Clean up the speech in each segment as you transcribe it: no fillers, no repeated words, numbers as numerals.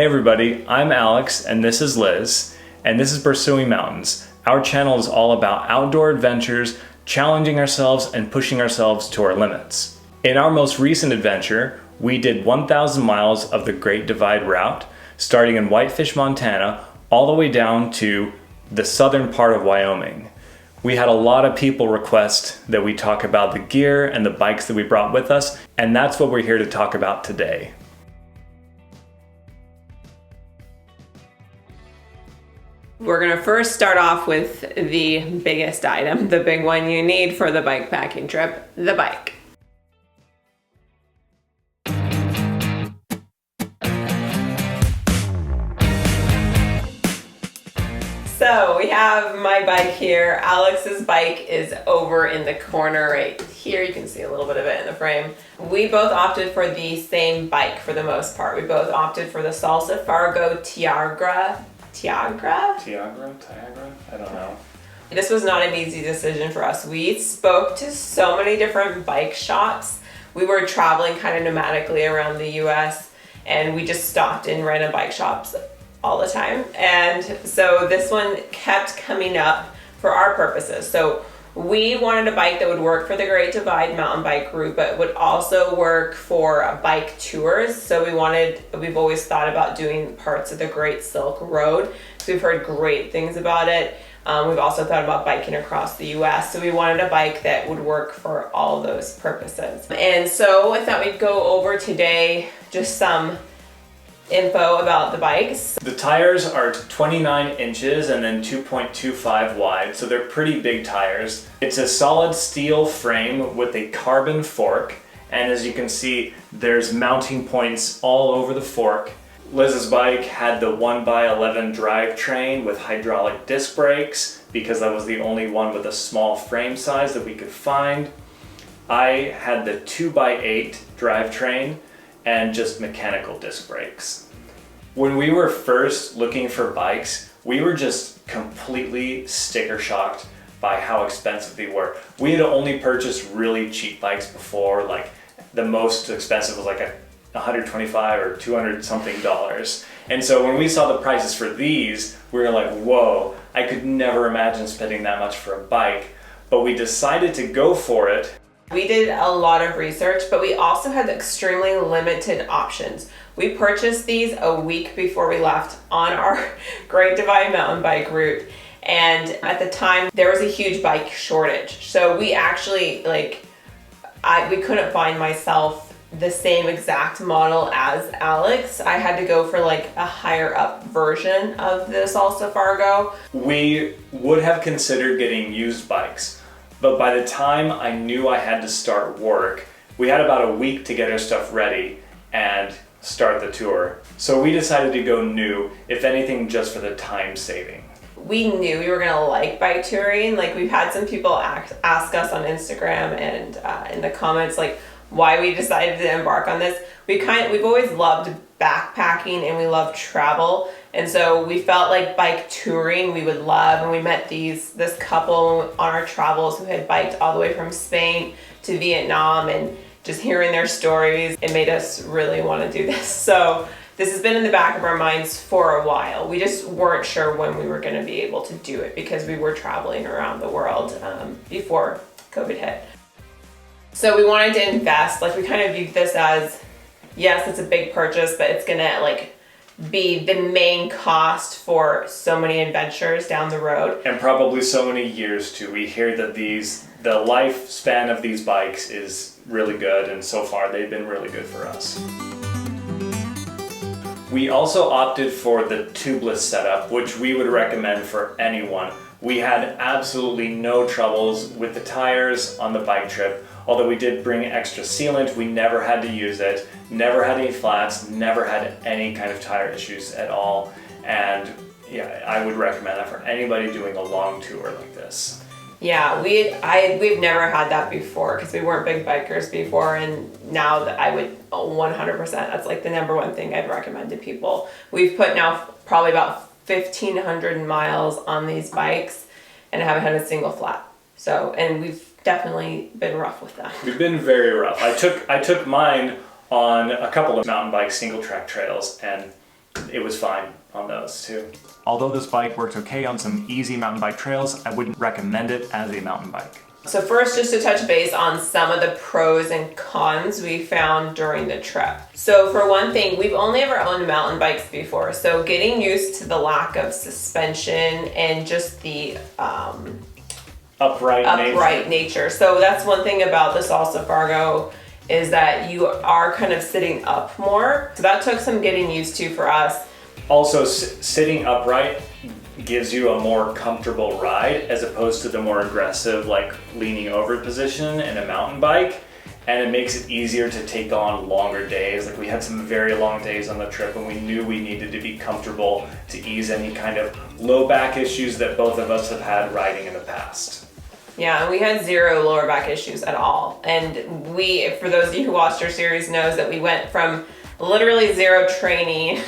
Hey everybody, I'm Alex and this is Liz, and this is Pursuing Mountains. Our channel is all about outdoor adventures, challenging ourselves and pushing ourselves to our limits. In our most recent adventure, we did 1,000 miles of the Great Divide route, starting in Whitefish, Montana, all the way down to the southern part of Wyoming. We had a lot of people request that we talk about the gear and the bikes that we brought with us, and that's what we're here to talk about today. We're gonna first start off with the biggest item, the big one you need for the bike packing trip, the bike. So we have my bike here. Alex's bike is over in the corner right here. You can see a little bit of it in the frame. We both opted for the same bike for the most part. We both opted for the Salsa Fargo Tiagra. Tiagra? I don't know. This was not an easy decision for us. We spoke to so many different bike shops. We were traveling kind of nomadically around the US, and we just stopped in random bike shops all the time. And so this one kept coming up for our purposes. So we wanted a bike that would work for the Great Divide mountain bike route, but would also work for bike tours. So we've always thought about doing parts of the Great Silk Road. So we've heard great things about it. We've also thought about biking across the US. So we wanted a bike that would work for all of those purposes. And so I thought we'd go over today just some info about the bikes. The tires are 29 inches and then 2.25 wide, so they're pretty big tires. It's a solid steel frame with a carbon fork, and as you can see, there's mounting points all over the fork. Liz's bike had the 1x11 drivetrain with hydraulic disc brakes because that was the only one with a small frame size that we could find. I had the 2x8 drivetrain and just mechanical disc brakes. When we were first looking for bikes, we were just completely sticker shocked by how expensive they were. We had only purchased really cheap bikes before, like the most expensive was like $125 or $200 something. And so when we saw the prices for these, we were like, whoa, I could never imagine spending that much for a bike. But we decided to go for it. We did a lot of research, but we also had extremely limited options. We purchased these a week before we left on our Great Divide mountain bike route. And at the time, there was a huge bike shortage. So we actually, we couldn't find myself the same exact model as Alex. I had to go for like a higher up version of the Salsa Fargo. We would have considered getting used bikes. But by the time I knew I had to start work, we had about a week to get our stuff ready and start the tour. So we decided to go new, if anything, just for the time saving. We knew we were gonna like bike touring. Like, we've had some people ask us on Instagram and in the comments, like, why we decided to embark on this. We've always loved backpacking and we love travel. And so we felt like bike touring we would love, and we met this couple on our travels who had biked all the way from Spain to Vietnam, and just hearing their stories, it made us really want to do this. So this has been in the back of our minds for a while. We just weren't sure when we were going to be able to do it because we were traveling around the world before COVID hit. So we wanted to invest. Like, we kind of viewed this as, yes, it's a big purchase, but it's gonna be the main cost for so many adventures down the road. And probably so many years too. We hear that the lifespan of these bikes is really good, and so far they've been really good for us. We also opted for the tubeless setup, which we would recommend for anyone. We had absolutely no troubles with the tires on the bike trip. Although we did bring extra sealant, we never had to use it, never had any flats, never had any kind of tire issues at all. And yeah, I would recommend that for anybody doing a long tour like this. Yeah, we've never had that before because we weren't big bikers before, and now that I would 100%, that's like the number one thing I'd recommend to people. We've put now probably about 1,500 miles on these bikes and haven't had a single flat. So, and we've definitely been rough with that. We've been very rough. I took mine on a couple of mountain bike single track trails, and it was fine on those too. Although this bike worked okay on some easy mountain bike trails, I wouldn't recommend it as a mountain bike. So first, just to touch base on some of the pros and cons we found during the trip. So for one thing, we've only ever owned mountain bikes before, so getting used to the lack of suspension and just the upright nature. So that's one thing about the Salsa Fargo, is that you are kind of sitting up more. So that took some getting used to for us. Also, sitting upright gives you a more comfortable ride as opposed to the more aggressive, like leaning over position in a mountain bike. And it makes it easier to take on longer days. Like we had some very long days on the trip and we knew we needed to be comfortable to ease any kind of low back issues that both of us have had riding in the past. Yeah, and we had zero lower back issues at all. And we, for those of you who watched our series, knows that we went from literally zero training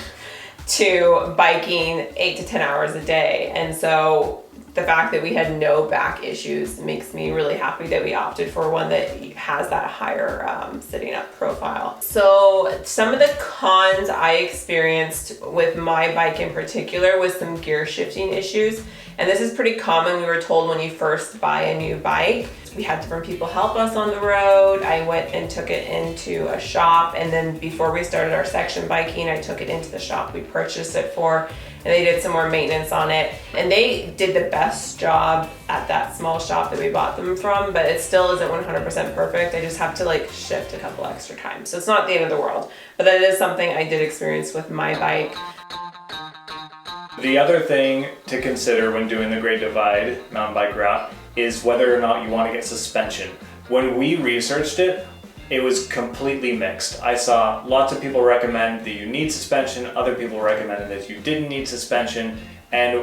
to biking 8 to 10 hours a day. And so the fact that we had no back issues makes me really happy that we opted for one that has that higher sitting up profile. So some of the cons I experienced with my bike in particular was some gear shifting issues. And this is pretty common. We were told when you first buy a new bike. We had different people help us on the road. I went and took it into a shop, and then before we started our section biking, I took it into the shop we purchased it for, and they did some more maintenance on it. And they did the best job at that small shop that we bought them from, but it still isn't 100% perfect. I just have to like shift a couple extra times. So it's not the end of the world, but that is something I did experience with my bike. The other thing to consider when doing the Great Divide mountain bike route is whether or not you want to get suspension. When we researched it, it was completely mixed. I saw lots of people recommend that you need suspension, other people recommended that you didn't need suspension, and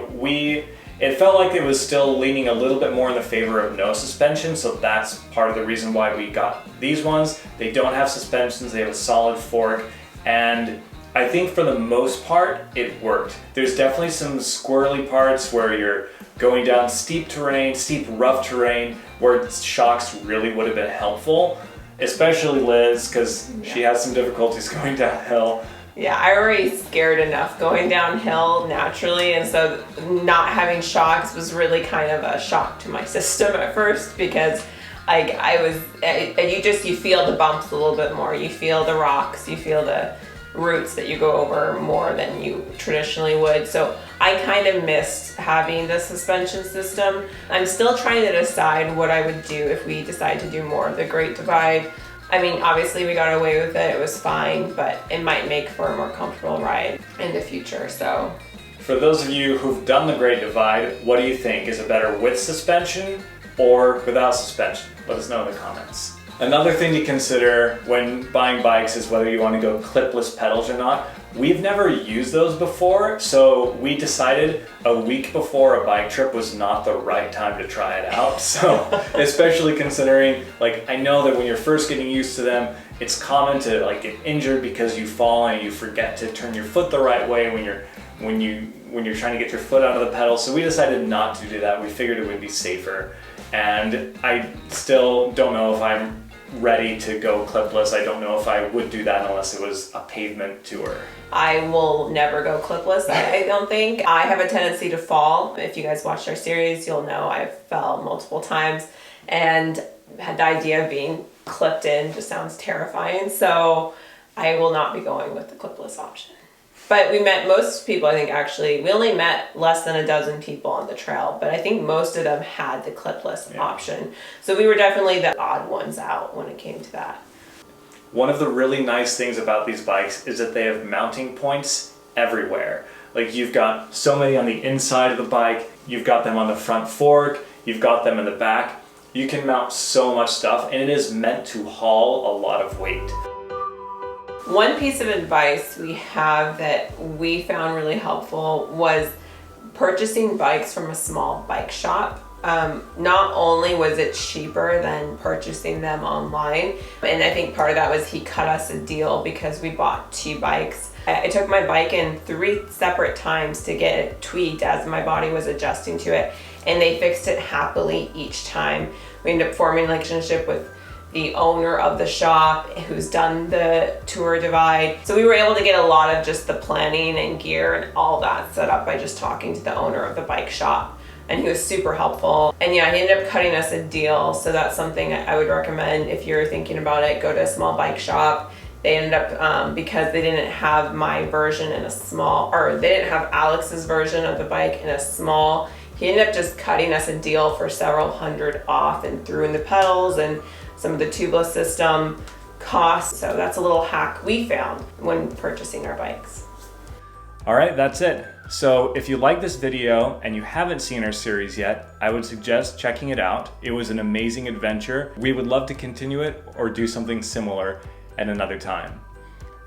it felt like it was still leaning a little bit more in the favor of no suspension, so that's part of the reason why we got these ones. They don't have suspensions, they have a solid fork, and I think for the most part, it worked. There's definitely some squirrely parts where you're going down steep terrain, steep rough terrain, where shocks really would have been helpful, especially Liz, because she has some difficulties going downhill. Yeah, I already scared enough going downhill naturally, and so not having shocks was really kind of a shock to my system at first, because you feel the bumps a little bit more, you feel the rocks, you feel the routes that you go over more than you traditionally would. So I kind of missed having the suspension system. I'm still trying to decide what I would do if we decide to do more of the Great Divide. I mean, obviously we got away with it, it was fine, but it might make for a more comfortable ride in the future, so. For those of you who've done the Great Divide, what do you think? Is it better with suspension or without suspension? Let us know in the comments. Another thing to consider when buying bikes is whether you want to go clipless pedals or not. We've never used those before, so we decided a week before a bike trip was not the right time to try it out. So, especially considering, like, I know that when you're first getting used to them, it's common to like get injured because you fall and you forget to turn your foot the right way when you're trying to get your foot out of the pedal. So we decided not to do that. We figured it would be safer. And I still don't know if I'm ready to go clipless. I don't know if I would do that unless it was a pavement tour. I will never go clipless, I don't think. I have a tendency to fall. If you guys watched our series, you'll know I fell multiple times, and had the idea of being clipped in just sounds terrifying. So I will not be going with the clipless option. But we met most people, I think actually, we only met less than a dozen people on the trail, but I think most of them had the clipless option. So we were definitely the odd ones out when it came to that. One of the really nice things about these bikes is that they have mounting points everywhere. Like you've got so many on the inside of the bike, you've got them on the front fork, you've got them in the back. You can mount so much stuff, and it is meant to haul a lot of weight. One piece of advice we have that we found really helpful was purchasing bikes from a small bike shop. Not only was it cheaper than purchasing them online, and I think part of that was he cut us a deal because we bought 2 bikes. I took my bike in 3 separate times to get it tweaked as my body was adjusting to it, and they fixed it happily each time. We ended up forming a relationship with the owner of the shop who's done the tour divide. So we were able to get a lot of just the planning and gear and all that set up by just talking to the owner of the bike shop. And he was super helpful. And yeah, he ended up cutting us a deal. So that's something I would recommend if you're thinking about it. Go to a small bike shop. They ended up, because they didn't have my version in a small, or they didn't have Alex's version of the bike in a small, he ended up just cutting us a deal for several hundred off and threw in the pedals and some of the tubeless system costs. So that's a little hack we found when purchasing our bikes. All right, that's it. So if you like this video and you haven't seen our series yet, I would suggest checking it out. It was an amazing adventure. We would love to continue it or do something similar at another time.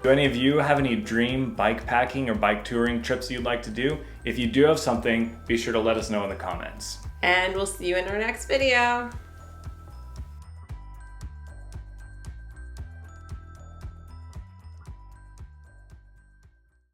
Do any of you have any dream bike packing or bike touring trips you'd like to do? If you do have something, be sure to let us know in the comments. And we'll see you in our next video.